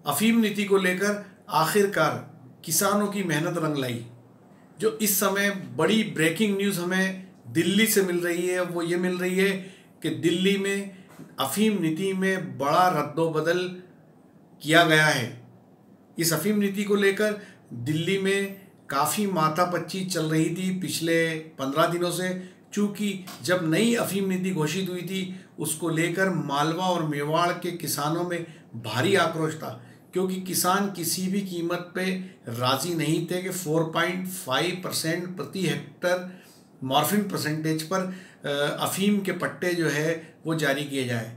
अफीम नीति को लेकर आखिरकार किसानों की मेहनत रंग लाई। जो इस समय बड़ी ब्रेकिंग न्यूज़ हमें दिल्ली से मिल रही है वो ये मिल रही है कि दिल्ली में अफीम नीति में बड़ा रद्दोबदल किया गया है। इस अफीम नीति को लेकर दिल्ली में काफ़ी माथापच्ची चल रही थी पिछले 15 दिनों से, चूँकि जब नई अफीम नीति घोषित हुई थी उसको लेकर मालवा और मेवाड़ के किसानों में भारी आक्रोश था, क्योंकि किसान किसी भी कीमत पे राज़ी नहीं थे कि 4.5% प्रति हेक्टर मॉर्फिन परसेंटेज पर अफीम के पट्टे जो है वो जारी किए जाए।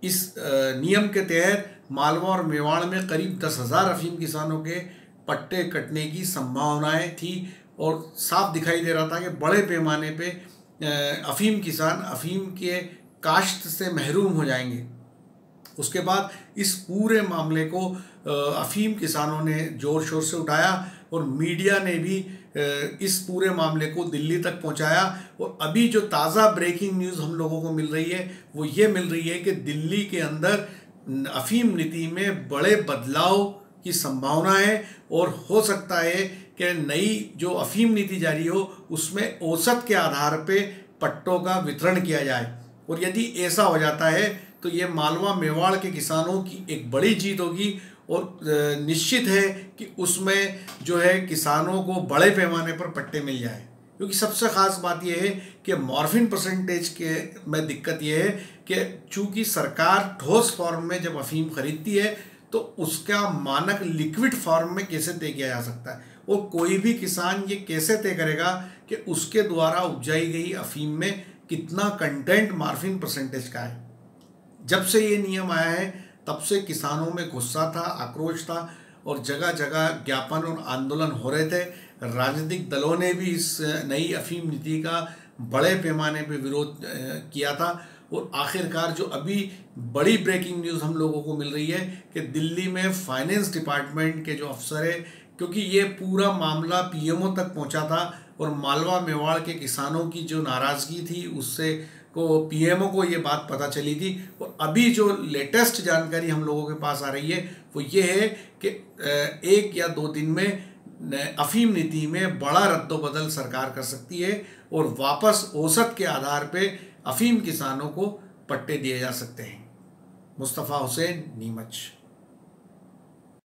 इस नियम के तहत मालवा और मेवाड़ में करीब 10,000 अफीम किसानों के पट्टे कटने की संभावनाएं थी और साफ दिखाई दे रहा था कि बड़े पैमाने पे अफीम किसान अफीम के काश्त से महरूम हो जाएंगे। उसके बाद इस पूरे मामले को अफीम किसानों ने ज़ोर शोर से उठाया और मीडिया ने भी इस पूरे मामले को दिल्ली तक पहुंचाया। और अभी जो ताज़ा ब्रेकिंग न्यूज़ हम लोगों को मिल रही है वो ये मिल रही है कि दिल्ली के अंदर अफीम नीति में बड़े बदलाव की संभावना है और हो सकता है कि नई जो अफीम नीति जारी हो उसमें औसत के आधार पे पट्टों का वितरण किया जाए। और यदि ऐसा हो जाता है तो ये मालवा मेवाड़ के किसानों की एक बड़ी जीत होगी और निश्चित है कि उसमें जो है किसानों को बड़े पैमाने पर पट्टे मिल जाए। क्योंकि सबसे ख़ास बात यह है कि मॉर्फिन परसेंटेज के में दिक्कत यह है कि चूँकि सरकार ठोस फॉर्म में जब अफीम खरीदती है तो उसका मानक लिक्विड फॉर्म में कैसे तय किया जा सकता है, और कोई भी किसान ये कैसे तय करेगा कि उसके द्वारा उपजाई गई अफीम में कितना कंटेंट मॉर्फिन परसेंटेज का है। जब से ये नियम आया है तब से किसानों में गुस्सा था, आक्रोश था और जगह जगह ज्ञापन और आंदोलन हो रहे थे। राजनीतिक दलों ने भी इस नई अफीम नीति का बड़े पैमाने पर विरोध किया था। और आखिरकार जो अभी बड़ी ब्रेकिंग न्यूज़ हम लोगों को मिल रही है कि दिल्ली में फाइनेंस डिपार्टमेंट के जो अफसर है, क्योंकि ये पूरा मामला पीएमओ तक पहुंचा था और मालवा मेवाड़ के किसानों की जो नाराज़गी थी उससे को पीएमओ को ये बात पता चली थी। और अभी जो लेटेस्ट जानकारी हम लोगों के पास आ रही है वो ये है कि 1 या 2 दिन में अफीम नीति में बड़ा रद्दोबदल सरकार कर सकती है और वापस औसत के आधार पे अफीम किसानों को पट्टे दिए जा सकते हैं। मुस्तफ़ा हुसैन, नीमच।